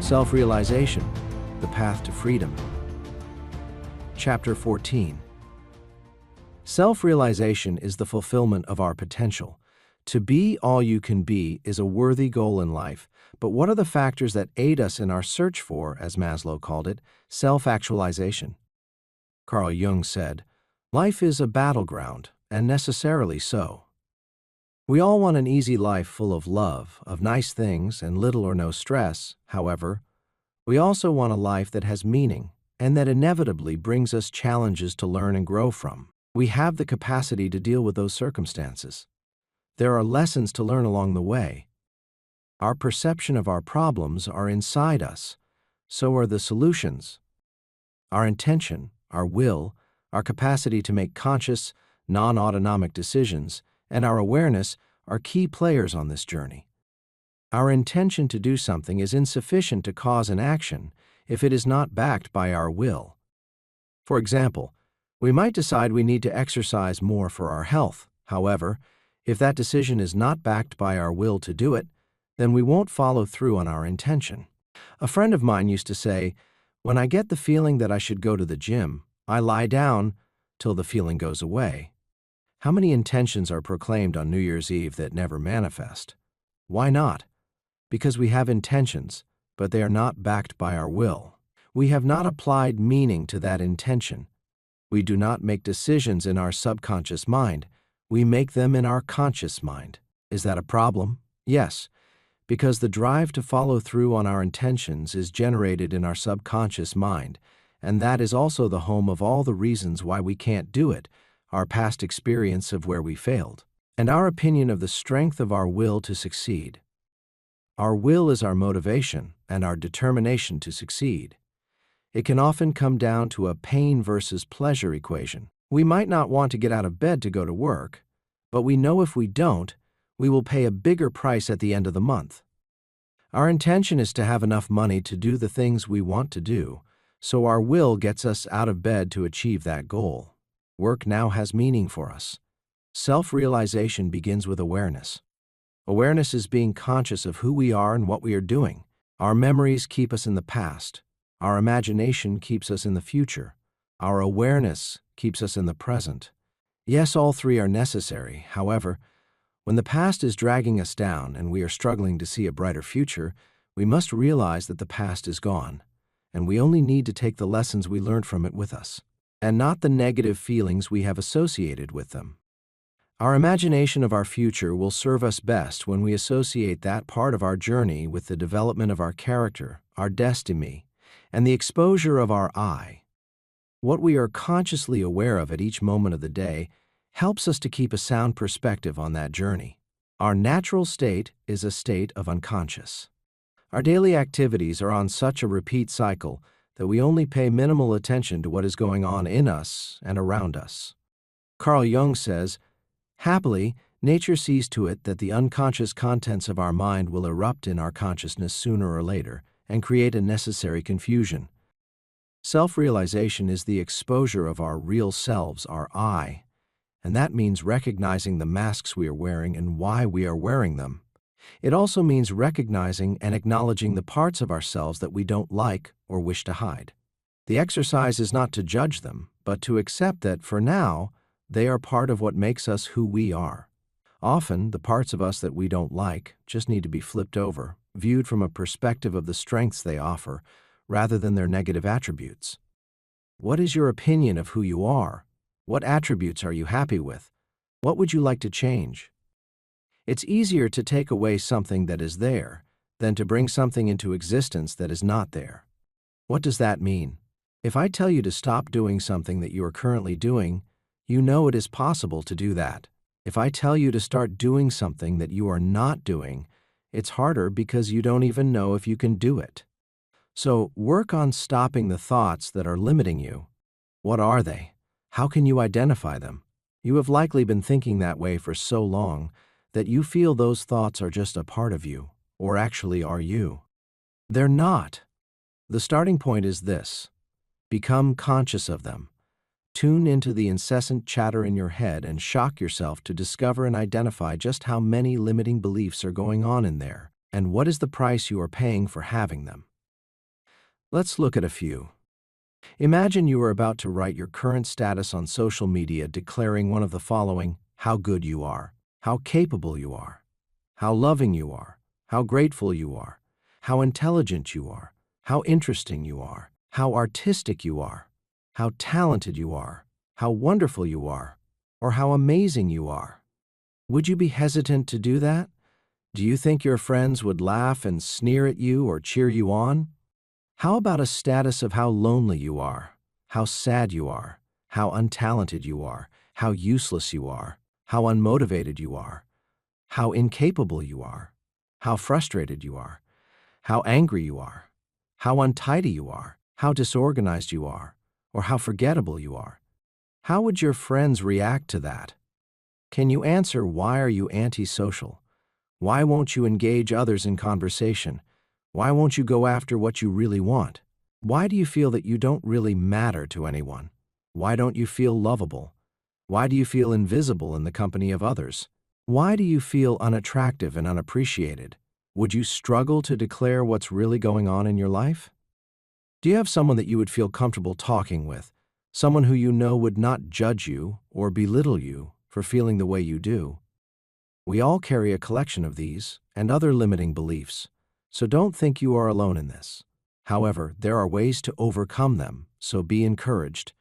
Self-realization, the path to freedom. Chapter 14. Self-realization is the fulfillment of our potential. To be all you can be is a worthy goal in life, but what are the factors that aid us in our search for, as Maslow called it, self-actualization? Carl Jung said, "Life is a battleground, and necessarily so." We all want an easy life full of love, of nice things, and little or no stress. However, we also want a life that has meaning, and that inevitably brings us challenges to learn and grow from. We have the capacity to deal with those circumstances. There are lessons to learn along the way. Our perception of our problems are inside us. So are the solutions. Our intention, our will, our capacity to make conscious, non-autonomic decisions, and our awareness are key players on this journey. Our intention to do something is insufficient to cause an action if it is not backed by our will. For example, we might decide we need to exercise more for our health. However, if that decision is not backed by our will to do it, then we won't follow through on our intention. A friend of mine used to say, "When I get the feeling that I should go to the gym, I lie down till the feeling goes away." How many intentions are proclaimed on New Year's Eve that never manifest? Why not? Because we have intentions, but they are not backed by our will. We have not applied meaning to that intention. We do not make decisions in our subconscious mind. We make them in our conscious mind. Is that a problem? Yes, because the drive to follow through on our intentions is generated in our subconscious mind, and that is also the home of all the reasons why we can't do it, our past experience of where we failed, and our opinion of the strength of our will to succeed. Our will is our motivation and our determination to succeed. It can often come down to a pain versus pleasure equation. We might not want to get out of bed to go to work, but we know if we don't, we will pay a bigger price at the end of the month. Our intention is to have enough money to do the things we want to do, so our will gets us out of bed to achieve that goal. Work now has meaning for us. Self-realization begins with awareness. Awareness is being conscious of who we are and what we are doing. Our memories keep us in the past. Our imagination keeps us in the future. Our awareness keeps us in the present. Yes, all three are necessary. However, when the past is dragging us down and we are struggling to see a brighter future, we must realize that the past is gone, and we only need to take the lessons we learned from it with us, and not the negative feelings we have associated with them. Our imagination of our future will serve us best when we associate that part of our journey with the development of our character, our destiny, and the exposure of our I. What we are consciously aware of at each moment of the day helps us to keep a sound perspective on that journey. Our natural state is a state of unconscious. Our daily activities are on such a repeat cycle that we only pay minimal attention to what is going on in us and around us. Carl Jung says, "Happily, nature sees to it that the unconscious contents of our mind will erupt in our consciousness sooner or later and create a necessary confusion." Self-realization is the exposure of our real selves, our I, and that means recognizing the masks we are wearing and why we are wearing them. It also means recognizing and acknowledging the parts of ourselves that we don't like or wish to hide. The exercise is not to judge them, but to accept that, for now, they are part of what makes us who we are. Often, the parts of us that we don't like just need to be flipped over, viewed from a perspective of the strengths they offer, rather than their negative attributes. What is your opinion of who you are? What attributes are you happy with? What would you like to change? It's easier to take away something that is there than to bring something into existence that is not there. What does that mean? If I tell you to stop doing something that you are currently doing, you know it is possible to do that. If I tell you to start doing something that you are not doing, it's harder because you don't even know if you can do it. So work on stopping the thoughts that are limiting you. What are they? How can you identify them? You have likely been thinking that way for so long that you feel those thoughts are just a part of you, or actually are you. They're not. The starting point is this: become conscious of them. Tune into the incessant chatter in your head and shock yourself to discover and identify just how many limiting beliefs are going on in there, and what is the price you are paying for having them. Let's look at a few. Imagine you are about to write your current status on social media declaring one of the following: how good you are, how capable you are, how loving you are, how grateful you are, how intelligent you are, how interesting you are, how artistic you are, how talented you are, how wonderful you are, or how amazing you are. Would you be hesitant to do that? Do you think your friends would laugh and sneer at you or cheer you on? How about a status of how lonely you are, how sad you are, how untalented you are, how useless you are, how unmotivated you are, how incapable you are, how frustrated you are, how angry you are, how untidy you are, how disorganized you are, or how forgettable you are? How would your friends react to that? Can you answer, why are you antisocial? Why won't you engage others in conversation? Why won't you go after what you really want? Why do you feel that you don't really matter to anyone? Why don't you feel lovable? Why do you feel invisible in the company of others? Why do you feel unattractive and unappreciated? Would you struggle to declare what's really going on in your life? Do you have someone that you would feel comfortable talking with? Someone who you know would not judge you or belittle you for feeling the way you do? We all carry a collection of these and other limiting beliefs, so don't think you are alone in this. However, there are ways to overcome them, so be encouraged.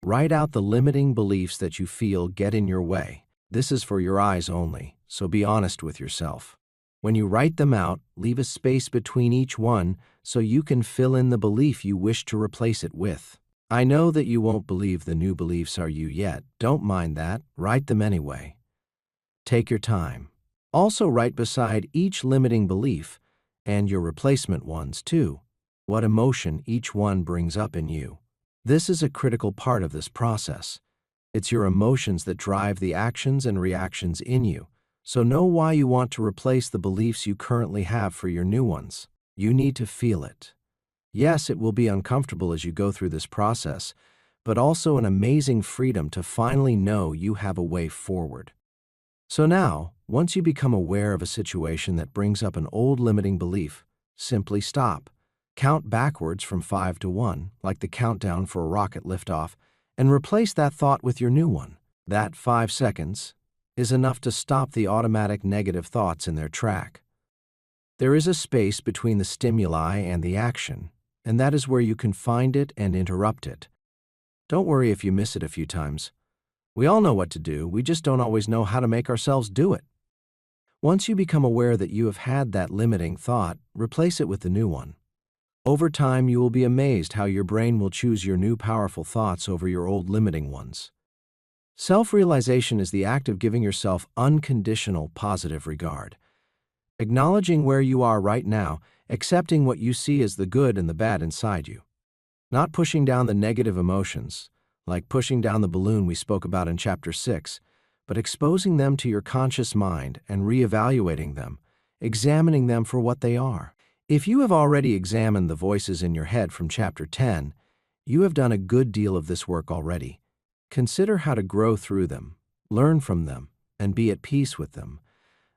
Write out the limiting beliefs that you feel get in your way. This is for your eyes only, so be honest with yourself. When you write them out, leave a space between each one so you can fill in the belief you wish to replace it with. I know that you won't believe the new beliefs are you yet. Don't mind that. Write them anyway. Take your time. Also write beside each limiting belief, and your replacement ones too, what emotion each one brings up in you. This is a critical part of this process. It's your emotions that drive the actions and reactions in you, so know why you want to replace the beliefs you currently have for your new ones. You need to feel it. Yes, it will be uncomfortable as you go through this process, but also an amazing freedom to finally know you have a way forward. So now, once you become aware of a situation that brings up an old limiting belief, simply stop. Count backwards from 5 to 1, like the countdown for a rocket liftoff, and replace that thought with your new one. That 5 seconds is enough to stop the automatic negative thoughts in their track. There is a space between the stimuli and the action, and that is where you can find it and interrupt it. Don't worry if you miss it a few times. We all know what to do, we just don't always know how to make ourselves do it. Once you become aware that you have had that limiting thought, replace it with the new one. Over time, you will be amazed how your brain will choose your new powerful thoughts over your old limiting ones. Self-realization is the act of giving yourself unconditional positive regard. Acknowledging where you are right now, accepting what you see as the good and the bad inside you. Not pushing down the negative emotions, like pushing down the balloon we spoke about in Chapter 6, but exposing them to your conscious mind and reevaluating them, examining them for what they are. If you have already examined the voices in your head from Chapter 10, you have done a good deal of this work already. Consider how to grow through them, learn from them, and be at peace with them.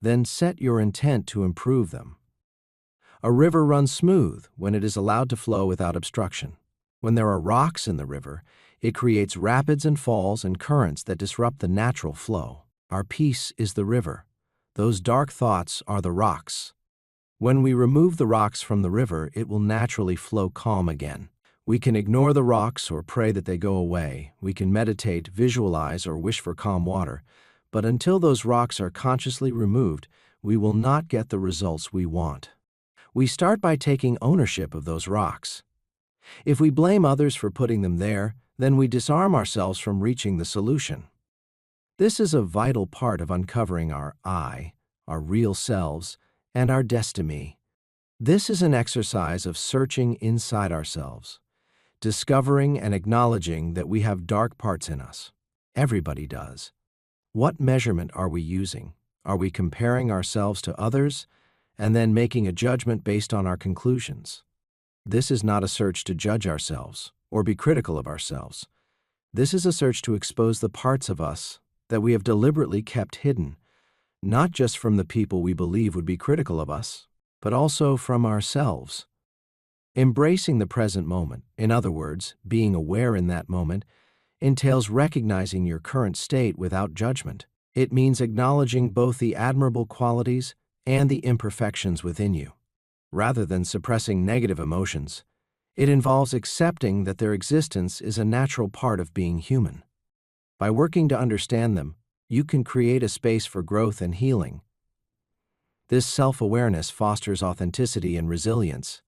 Then set your intent to improve them. A river runs smooth when it is allowed to flow without obstruction. When there are rocks in the river, it creates rapids and falls and currents that disrupt the natural flow. Our peace is the river. Those dark thoughts are the rocks. When we remove the rocks from the river, it will naturally flow calm again. We can ignore the rocks or pray that they go away. We can meditate, visualize, or wish for calm water. But until those rocks are consciously removed, we will not get the results we want. We start by taking ownership of those rocks. If we blame others for putting them there, then we disarm ourselves from reaching the solution. This is a vital part of uncovering our I, our real selves, and our destiny. This is an exercise of searching inside ourselves, discovering and acknowledging that we have dark parts in us. Everybody does. What measurement are we using? Are we comparing ourselves to others and then making a judgment based on our conclusions? This is not a search to judge ourselves or be critical of ourselves. This is a search to expose the parts of us that we have deliberately kept hidden, not just from the people we believe would be critical of us, but also from ourselves. Embracing the present moment, in other words, being aware in that moment, entails recognizing your current state without judgment. It means acknowledging both the admirable qualities and the imperfections within you. Rather than suppressing negative emotions, it involves accepting that their existence is a natural part of being human. By working to understand them, you can create a space for growth and healing. This self-awareness fosters authenticity and resilience.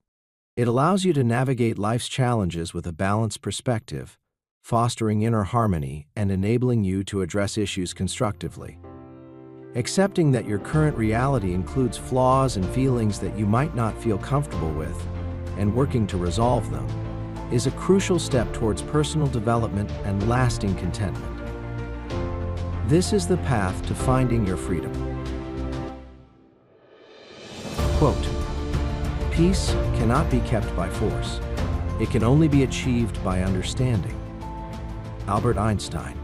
It allows you to navigate life's challenges with a balanced perspective, fostering inner harmony and enabling you to address issues constructively. Accepting that your current reality includes flaws and feelings that you might not feel comfortable with, and working to resolve them, is a crucial step towards personal development and lasting contentment. This is the path to finding your freedom. Quote, "Peace cannot be kept by force. It can only be achieved by understanding." Albert Einstein.